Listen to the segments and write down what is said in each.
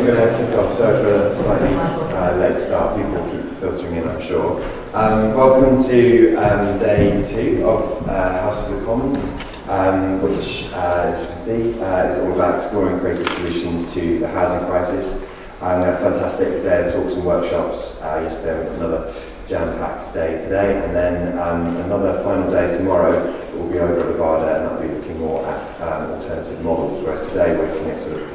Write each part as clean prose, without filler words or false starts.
we're going to kick off. Sorry for a slightly late start. People keep filtering in, I'm sure. Welcome to day 2 of House of the Commons, which, as you can see, is all about exploring creative solutions to the housing crisis. We had a fantastic day of talks and workshops yesterday, with another jam-packed day today, and then another final day tomorrow. We'll be over at the Barda, and that'll be looking more at alternative models, whereas today we're looking at sort of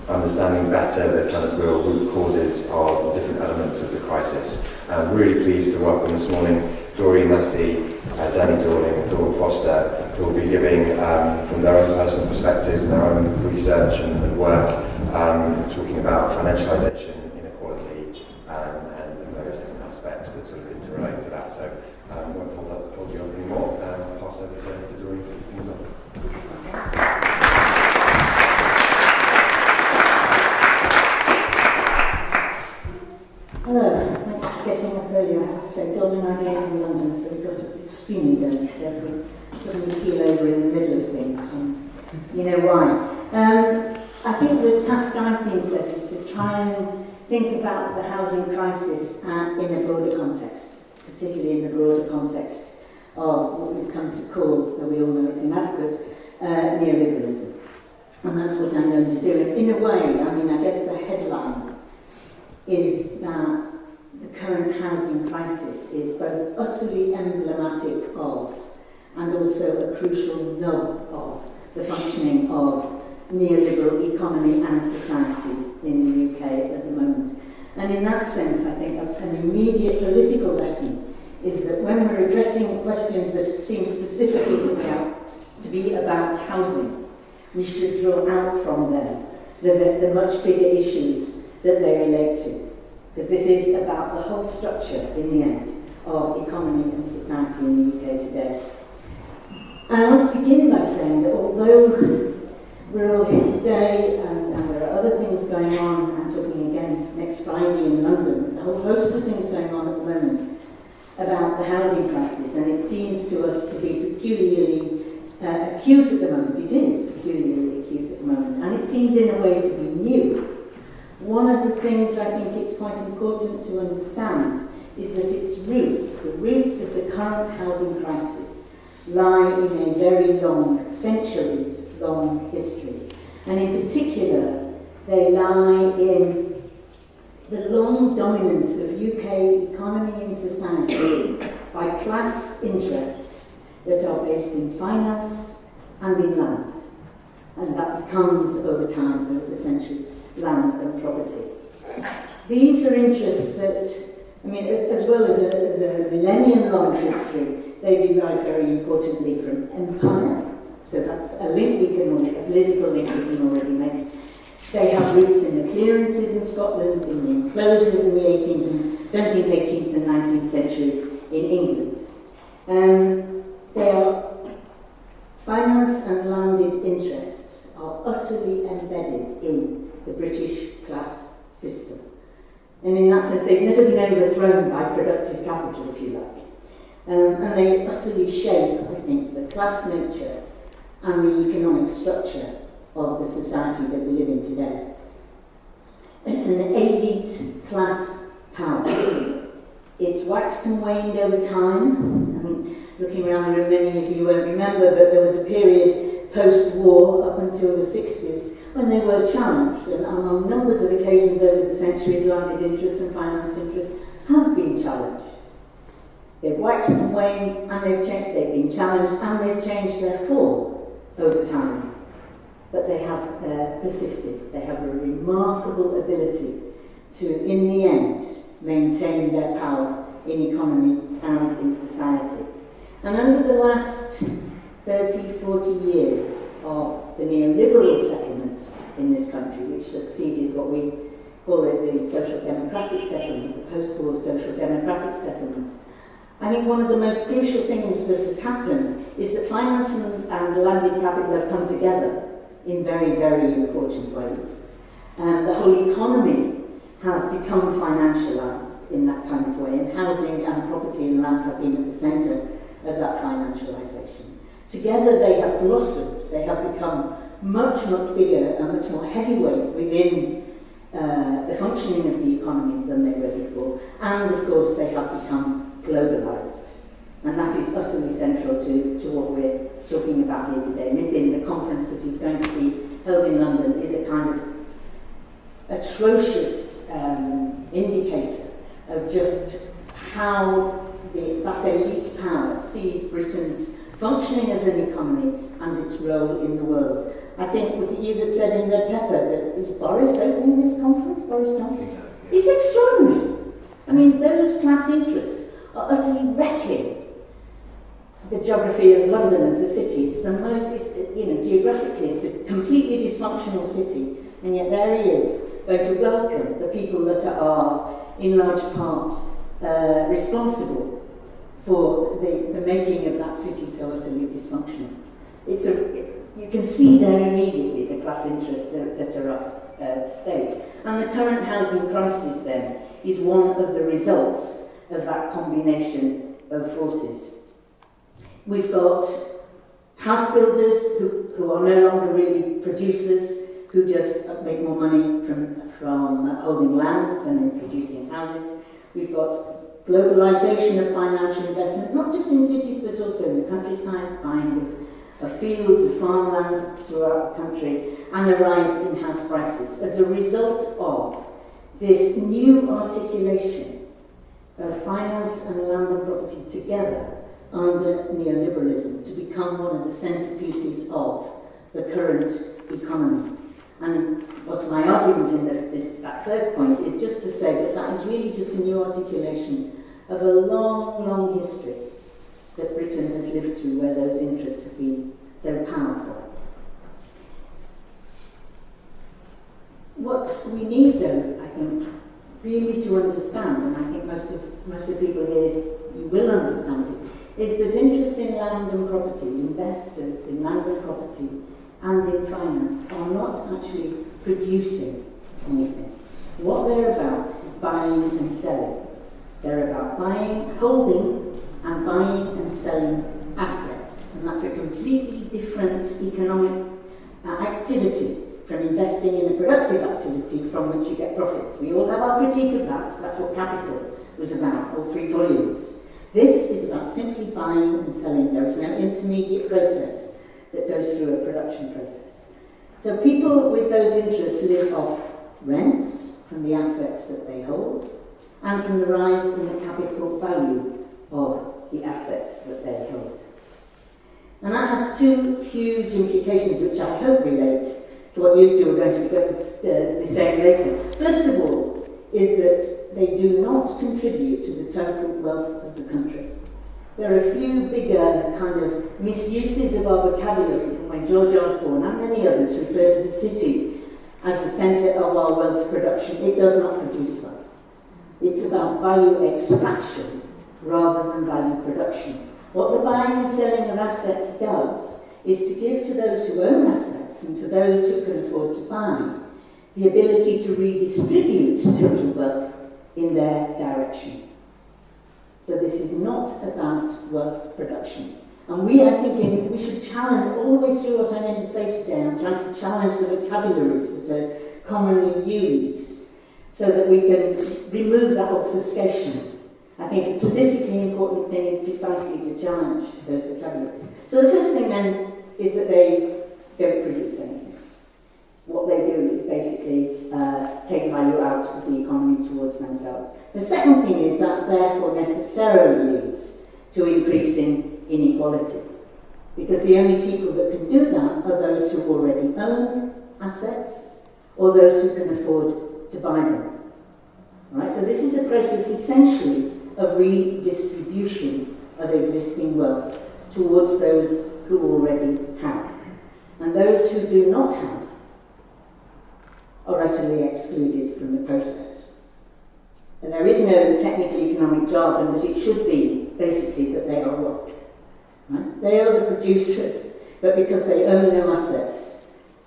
understanding better the kind of real root causes of different elements of the crisis. I'm really pleased to welcome this morning Doreen, Massey, Danny Dorling and Dawn Foster, who will be giving, from their own personal perspectives and their own research and work, talking about financialisation, inequality, and various different aspects that sort of interrelate to that. So I won't hold you up anymore. I'll pass over to Doreen to kick things off. Hello, thanks for getting up earlier. I have to say, Dawn and I came from London, so we got up extremely early, so if we suddenly keel over in the middle of things, you know why. I think the task I've been set is to try and think about the housing crisis in a broader context, particularly in the broader context of what we've come to call, though we all know it's inadequate, neoliberalism. And that's what I'm going to do. And in a way, I mean, I guess the headline is that the current housing crisis is both utterly emblematic of and also a crucial nub of the functioning of neoliberal economy and society in the UK at the moment. And in that sense, I think an immediate political lesson is that when we're addressing questions that seem specifically to be about housing, we should draw out from them the much bigger issues that they relate to. Because this is about the whole structure, in the end, of economy and society in the UK today. And I want to begin by saying that although we're all here today and there are other things going on, I'm talking again next Friday in London, there's a whole host of things going on at the moment about the housing crisis, and it seems to us to be peculiarly acute at the moment. It is peculiarly acute at the moment, and it seems in a way to be new. One of the things I think it's quite important to understand is that its roots, the roots of the current housing crisis, lie in a very long, centuries-long history. And in particular, they lie in the long dominance of UK economy and society by class interests that are based in finance and in land. And that becomes, over time, over the centuries, land and property. These are interests that, I mean, as well as a millennium-long history, they derive very importantly from empire. So that's a link we can already, a political link we can already make. They have roots in the clearances in Scotland, in the enclosures in the 17th, 18th and 19th centuries in England. They are finance and landed interests are utterly embedded in the British class system. And in that sense, they've never been overthrown by productive capital, if you like. And they utterly shape, I think, the class nature and the economic structure of the society that we live in today. It's an elite class power. It's waxed and waned over time. I mean, looking around the room, many of you won't remember, but there was a period post-war up until the 60s when they were challenged, and on numbers of occasions over the centuries, landed interests and finance interests have been challenged. They've waxed and waned, and they've been challenged, and they've changed their form over time. But they have persisted. They have a remarkable ability to, in the end, maintain their power in economy and in society. And over the last 30, 40 years of the neoliberal settlement in this country, which succeeded what we call it the social democratic settlement, the post-war social democratic settlement, I think one of the most crucial things that has happened is that finance and landed capital have come together in very, very important ways. And the whole economy has become financialised in that kind of way, and housing and property and land have been at the centre of that financialisation. Together they have blossomed, they have become much, much bigger and much more heavyweight within the functioning of the economy than they were before, and of course they have become globalised. And that is utterly central to what we're talking about here today. MIPIM, the conference that is going to be held in London, is a kind of atrocious indicator of just how that elite power sees Britain's functioning as an economy and its role in the world. I think, was it you that said in Red Pepper that is Boris opening this conference? Boris Johnson? It's extraordinary. I mean, those class interests are utterly wrecking the geography of London as a city. It's the most, geographically, it's a completely dysfunctional city, and yet there he is, going to welcome the people that are, in large part, responsible for the making of that city so utterly dysfunctional. You can see there immediately the class interests that are at stake. And the current housing crisis, then, is one of the results of that combination of forces. We've got house builders who are no longer really producers, who just make more money from holding land than in producing houses. We've got globalisation of financial investment, not just in cities but also in the countryside, buying of fields and farmland throughout the country, and a rise in house prices as a result of this new articulation of finance and land and property together under neoliberalism to become one of the centerpieces of the current economy. And what my argument in that first point is just to say that that is really just a new articulation of a long, long history that Britain has lived through where those interests have been so powerful. What we need, though, I think, really to understand, and I think most of the people here you will understand it, is that interests in land and property, investors in land and property and in finance are not actually producing anything. What they're about is buying and selling. They're about buying, holding and buying and selling assets. And that's a completely different economic activity from investing in a productive activity from which you get profits. We all have our critique of that. That's what Capital was about, all 3 volumes. This is about simply buying and selling. There is no intermediate process that goes through a production process. So people with those interests live off rents from the assets that they hold and from the rise in the capital value of the assets that they hold. And that has 2 huge implications which I hope relate to what you two are going to be saying later. First of all, is that they do not contribute to the total wealth of the country. There are a few bigger kind of misuses of our vocabulary from when George Osborne and many others refer to the city as the centre of our wealth production. It does not produce wealth. It's about value extraction rather than value production. What the buying and selling of assets does is to give to those who own assets and to those who can afford to buy the ability to redistribute total wealth in their direction. So this is not about wealth production. And we are thinking we should challenge all the way through what I'm going to say today. I'm trying to challenge the vocabularies that are commonly used so that we can remove that obfuscation. I think a politically important thing is precisely to challenge those vocabularies. So the first thing then is that they don't produce anything. What they do is basically take value out of the economy towards themselves. The second thing is that therefore necessarily leads to increasing inequality. Because the only people that can do that are those who already own assets or those who can afford to buy them. Right? So this is a process essentially of redistribution of existing wealth towards those who already have. And those who do not have are utterly excluded from the process. And there is no technical economic jargon, but it should be basically that they are what? Right? They are the producers, but because they own no assets,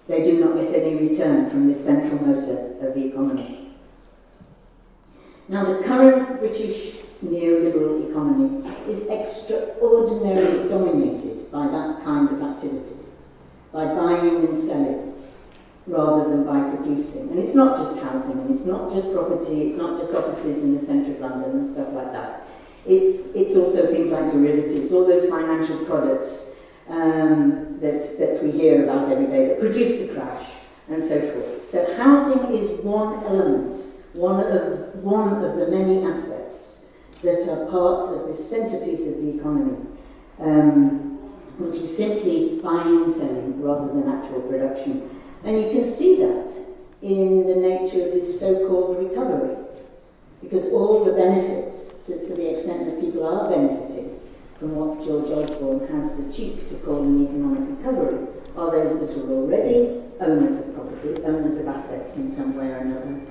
they do not get any return from this central motor of the economy. Now, the current British neoliberal economy is extraordinarily dominated by that kind of activity, by buying and selling. rather than by producing. And it's not just housing, and it's not just property, it's not just offices in the centre of London and stuff like that. It's also things like derivatives, all those financial products that we hear about every day that produce the crash and so forth. So housing is one element, one of the many aspects that are parts of this centrepiece of the economy, which is simply buying and selling rather than actual production. And you can see that in the nature of this so-called recovery, because all the benefits, to the extent that people are benefiting from what George Osborne has the cheek to call an economic recovery, are those that are already owners of property, owners of assets in some way or another,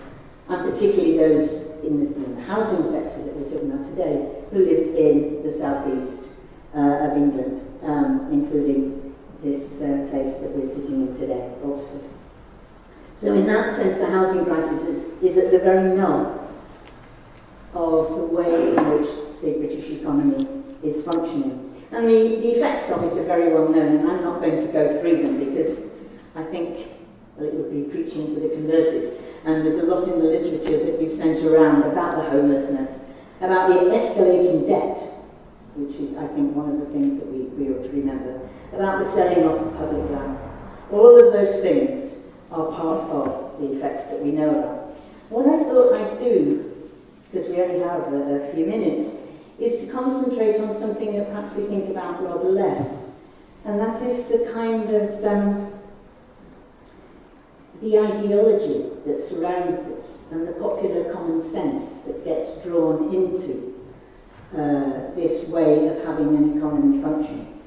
and particularly those in the housing sector that we're talking about today, who live in the southeast of England, including this place that we're sitting in today, Oxford. So in that sense, the housing crisis is at the very nub of the way in which the British economy is functioning. And the effects of it are very well known, and I'm not going to go through them because I think, well, it would be preaching to the converted. And there's a lot in the literature that you've sent around about the homelessness, about the escalating debt, which is, I think, one of the things that we ought to remember, about the selling off of public land. All of those things are part of the effects that we know about. What I thought I'd do, because we only have a few minutes, is to concentrate on something that perhaps we think about rather less, and that is the kind of the ideology that surrounds this and the popular common sense that gets drawn into this way of having an economy function.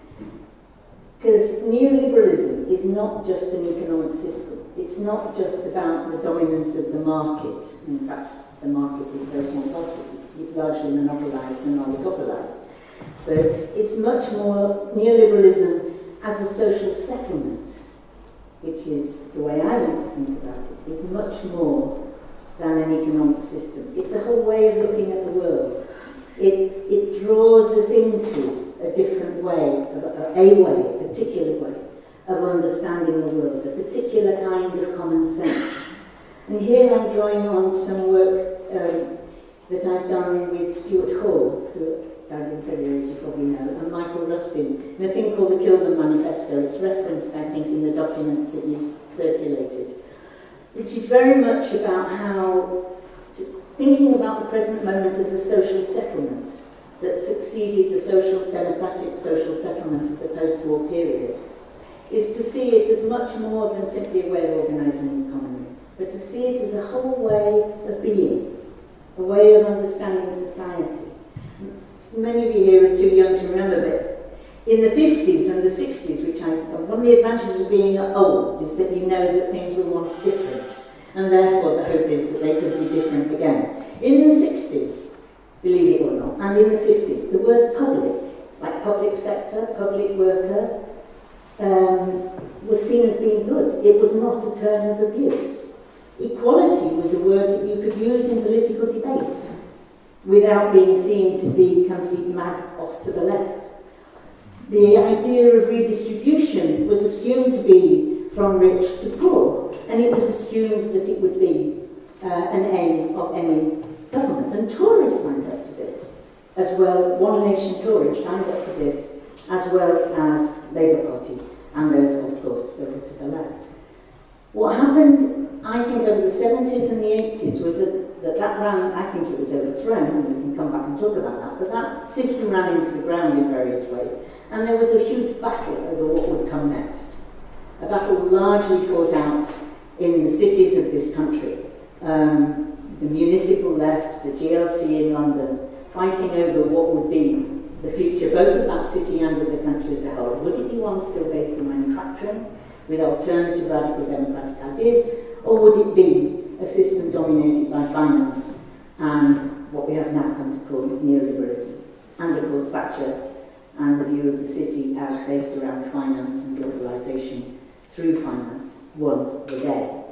Because neoliberalism is not just an economic system. It's not just about the dominance of the market. In fact, the market is a very small part of it. It's largely monopolised and oligopolised. But it's much more neoliberalism as a social settlement, which is the way I want to think about it, is much more than an economic system. It's a whole way of looking at the world. It draws us into a different way, a particular way of understanding the world, a particular kind of common sense. And here I'm drawing on some work that I've done with Stuart Hall, who died in February, as you probably know, and Michael Rustin, in a thing called the Kilburn Manifesto. It's referenced, I think, in the documents that you've circulated, which is very much about how thinking about the present moment as a social settlement that succeeded the democratic social settlement of the post-war period is to see it as much more than simply a way of organising the economy, but to see it as a whole way of being, a way of understanding society. Many of you here are too young to remember that in the 50s and the 60s, one of the advantages of being old is that you know that things were once different, and therefore the hope is that they could be different again. In the 60s, believe it or not, and in the 50s, the word public, like public sector, public worker, was seen as being good. It was not a term of abuse. Equality was a word that you could use in political debate without being seen to be completely mad off to the left. The idea of redistribution was assumed to be from rich to poor, and it was assumed that it would be an aim of any government. And Tories signed up to this as well. One Nation Tories signed up to this, as well as Labour Party, and those, of course, over to the left. What happened, I think, over the 70s and the 80s was that ran, I think it was overthrown, and we can come back and talk about that, but that system ran into the ground in various ways, and there was a huge battle over what would come next. A battle largely fought out in the cities of this country. The municipal left, the GLC in London, fighting over what would be the future, both of that city and of the country as a whole. Would it be one still based on manufacturing, with alternative radical democratic ideas, or would it be a system dominated by finance and what we have now come to call neoliberalism? And of course Thatcher and the view of the city as based around finance and globalisation through finance won the day.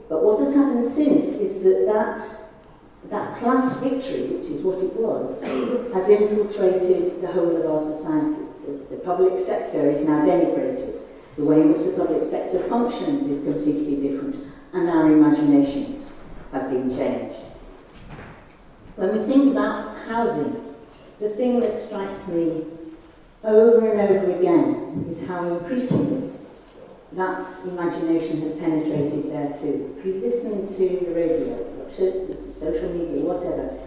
But what has happened since is that class victory, which is what it was, has infiltrated the whole of our society. The public sector is now denigrated. The way in which the public sector functions is completely different, and our imaginations have been changed. When we think about housing, the thing that strikes me over and over again is how increasingly that imagination has penetrated there too. If you listen to the radio, social media, whatever,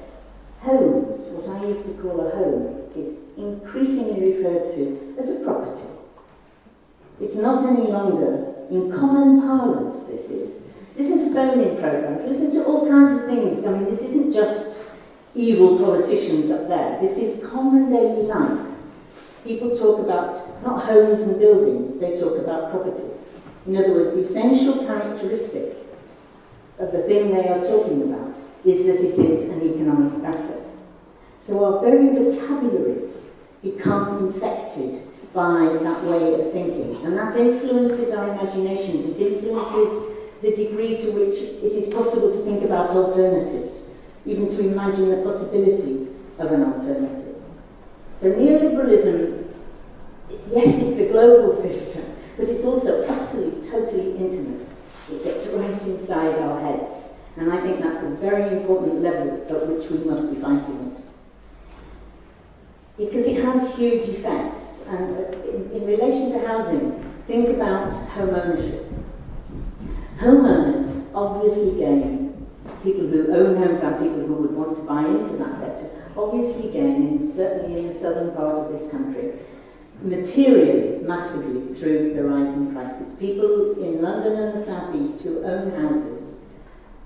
homes, what I used to call a home, is increasingly referred to as a property. It's not any longer, in common parlance this is. Listen to phone-in programs, listen to all kinds of things. I mean, this isn't just evil politicians up there. This is common daily life. People talk about not homes and buildings, they talk about properties. In other words, the essential characteristic of the thing they are talking about is that it is an economic asset. So our very vocabularies become infected by that way of thinking, and that influences our imaginations. It influences the degree to which it is possible to think about alternatives, even to imagine the possibility of an alternative. So neoliberalism, yes, it's a global system, but it's also utterly, totally intimate. It gets right inside our heads. And I think that's a very important level at which we must be fighting it. Because it has huge effects. And in relation to housing, think about home ownership. Homeowners obviously gain, people who own homes and people who would want to buy into that sector, obviously gain, certainly in the southern part of this country, materially, massively through the rising prices. People in London and the South East who own houses.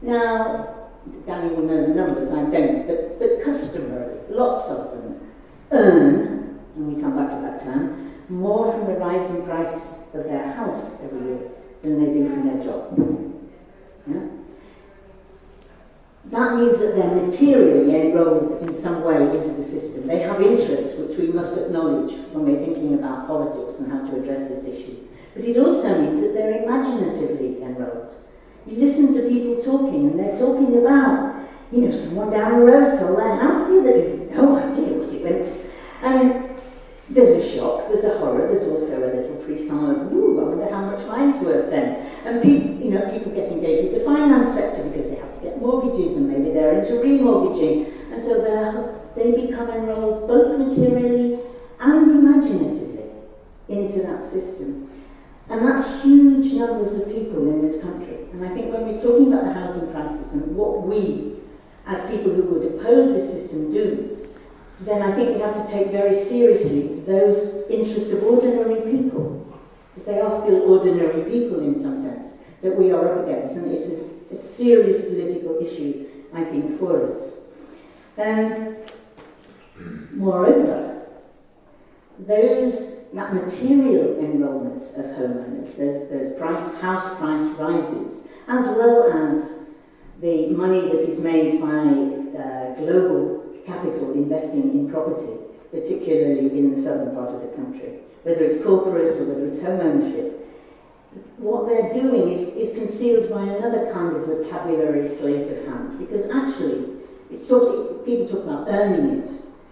Now, Danny will know the numbers, I don't, but customarily, lots of them earn, and we come back to that term, more from the rising price of their house every year than they do from their job. Yeah? That means that they're materially enrolled in some way into the system. They have interests which we must acknowledge when we're thinking about politics and how to address this issue. But it also means that they're imaginatively enrolled. You listen to people talking, and they're talking about, someone down the road sold their house the other day. No idea what it went. And there's a shock, there's a horror, there's also a little frisson of, ooh, I wonder how much mine's worth then. And people get engaged with the finance sector because they have to get mortgages, and maybe they're into remortgaging. And so they become enrolled both materially and imaginatively into that system. And that's huge numbers of people in this country. And I think when we're talking about the housing crisis and what we, as people who would oppose this system, do, then I think we have to take very seriously those interests of ordinary people, because they are still ordinary people in some sense, that we are up against. And this is a serious political issue, I think, for us. Moreover, that material enrolment of homeowners, those house price rises, as well as the money that is made by global capital investing in property, particularly in the southern part of the country, whether it's corporate or whether it's home ownership. What they're doing is concealed by another kind of vocabulary sleight of hand, because actually, people talk about earning it,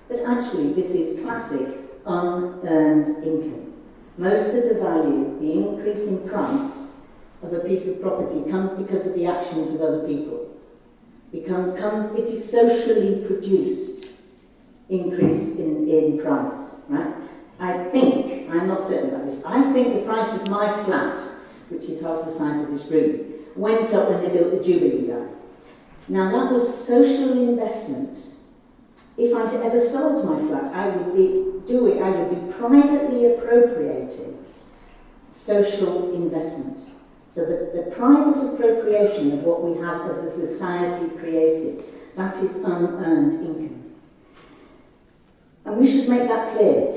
but actually this is classic unearned income. Most of the value, the increase in price of a piece of property comes because of the actions of other people. It is socially produced increase in price, right? I'm not certain about this, I think the price of my flat, which is half the size of this room, went up when they built the Jubilee line. Now that was social investment. If I ever sold my flat, I would be privately appropriating social investment. So the private appropriation of what we have as a society created, that is unearned income. And we should make that clear.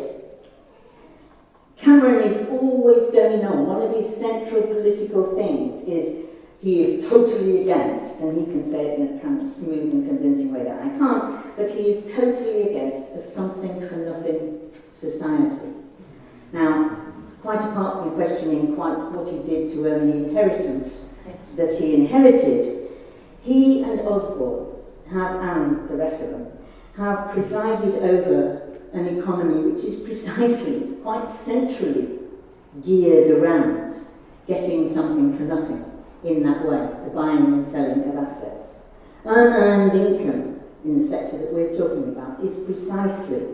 Cameron is always going on. One of his central political things is he is totally against, and he can say it in a kind of smooth and convincing way that I can't, but he is totally against a something-for-nothing society. Now, quite apart from questioning quite what he did to earn the inheritance that he inherited, he and Osborne and the rest of them, have presided over an economy which is precisely, quite centrally geared around getting something for nothing in that way, the buying and selling of assets. Unearned income in the sector that we're talking about is precisely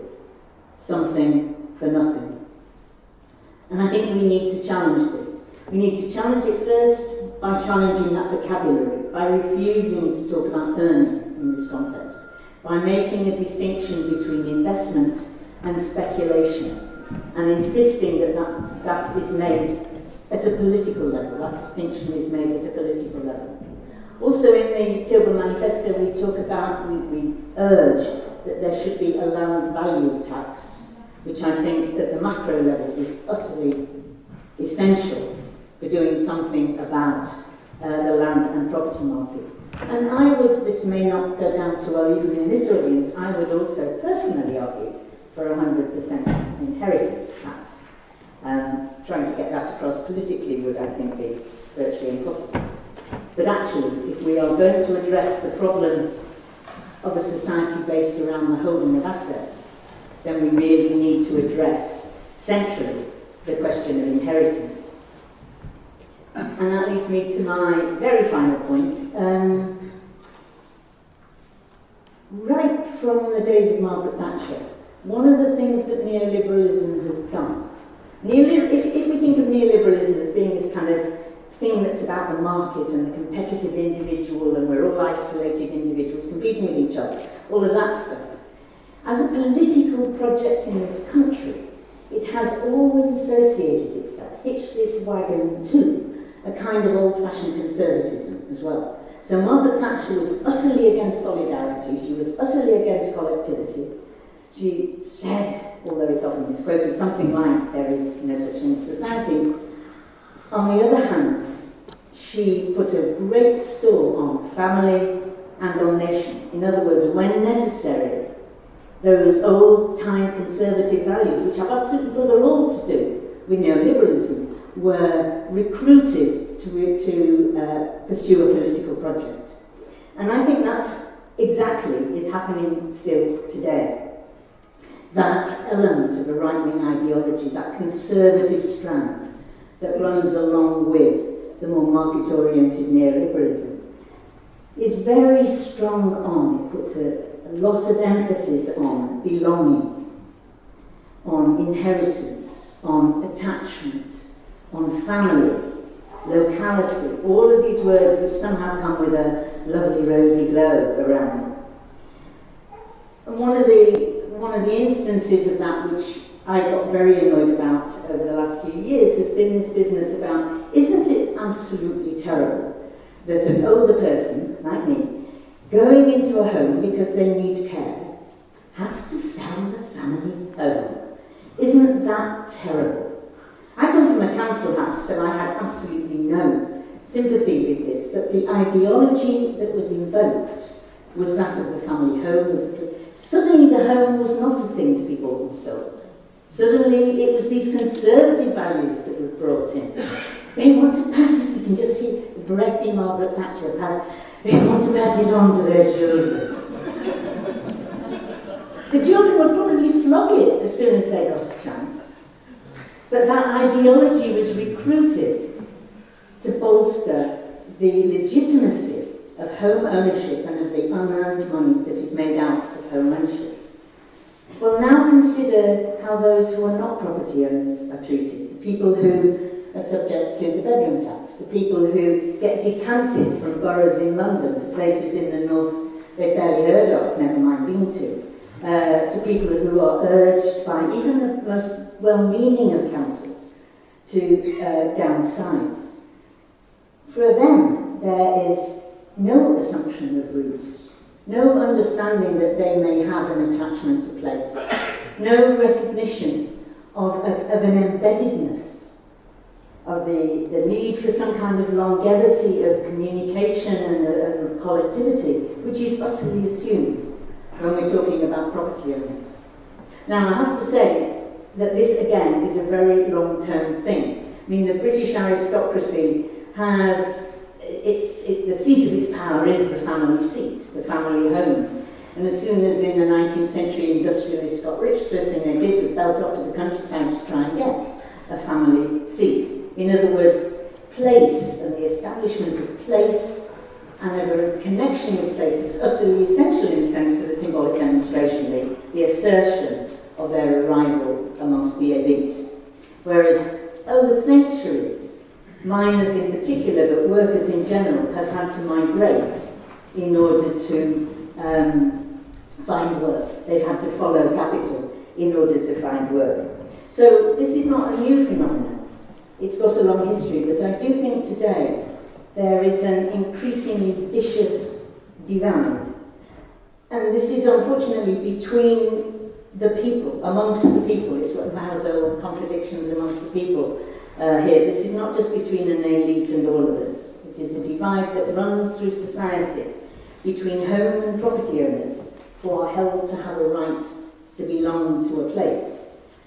something for nothing. And I think we need to challenge this. We need to challenge it first by challenging that vocabulary, by refusing to talk about earning in this context, by making a distinction between investment and speculation, and insisting that that is made at a political level, that distinction is made at a political level. Also in the Kilburn Manifesto we urge that there should be a land value tax, which I think at the macro level is utterly essential for doing something about the land and property market. And this may not go down so well even in this audience, I would also personally argue for 100% inheritance tax. Trying to get that across politically would, I think, be virtually impossible. But actually, if we are going to address the problem of a society based around the holding of assets, then we really need to address centrally the question of inheritance. And that leads me to my very final point. Right from the days of Margaret Thatcher, one of the things that neoliberalism has done, if we think of neoliberalism as being this kind of thing that's about the market and the competitive individual and we're all isolated individuals competing with each other, all of that stuff, as a political project in this country, it has always associated itself, hitched its wagon to, a kind of old-fashioned conservatism as well. So Margaret Thatcher was utterly against solidarity, she was utterly against collectivity. She said, although it's often misquoted, something like, there is no such thing as society. On the other hand, she put a great store on family and on nation. In other words, when necessary, those old-time conservative values, which have absolutely got all to do with neoliberalism, were recruited to pursue a political project. And I think that's exactly is happening still today. That element of a right-wing ideology, that conservative strand that runs along with the more market-oriented neoliberalism, is very strong on, it puts a lot of emphasis on belonging, on inheritance, on attachment, on family, locality, all of these words which somehow come with a lovely rosy glow around them. And one of the instances of that which I got very annoyed about over the last few years has been this business about, isn't it absolutely terrible that an older person, like me, going into a home because they need care, has to sell the family home? Isn't that terrible? I come from a council house, so I had absolutely no sympathy with this, but the ideology that was invoked was that of the family home. Suddenly the home was not a thing to be bought and sold. Suddenly it was these conservative values that were brought in. They want to pass it, you can just see the breathy Margaret Thatcher pass, they want to pass it on to their children. The children would probably flog it as soon as they got a chance. But that ideology was recruited to bolster the legitimacy of home ownership and of the unearned money that is made out of home ownership. Well, now consider how those who are not property owners are treated, the people who are subject to the bedroom tax, the people who get decanted from boroughs in London to places in the north they've barely heard of, never mind been to people who are urged by even the most well-meaning of councils to downsize. For them, there is no assumption of roots, no understanding that they may have an attachment to place, no recognition of an embeddedness, of the need for some kind of longevity of communication and of collectivity, which is utterly assumed when we're talking about property owners. Now, I have to say that this, again, is a very long-term thing. I mean, the British aristocracy has the seat of its power is the family seat, the family home. And as soon as in the 19th century industrialists got rich, the first thing they did was belt off to the countryside to try and get a family seat. In other words, place and the establishment of place and a connection with place is utterly essential in a sense to the symbolic demonstration, the assertion of their arrival amongst the elite. Whereas over centuries, miners in particular, but workers in general, have had to migrate in order to find work. They've had to follow capital in order to find work. So this is not a new phenomenon. It's got a long history, but I do think today there is an increasingly vicious divide. And this is unfortunately between the people, amongst the people. It's what Mao's old contradictions amongst the people here. This is not just between an elite and all of us. It is a divide that runs through society between home and property owners who are held to have a right to belong to a place,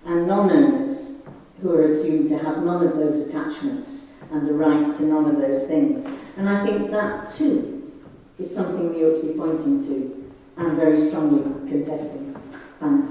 and non-owners who are assumed to have none of those attachments and the right to none of those things. And I think that too is something we ought to be pointing to and very strongly contesting. Thanks.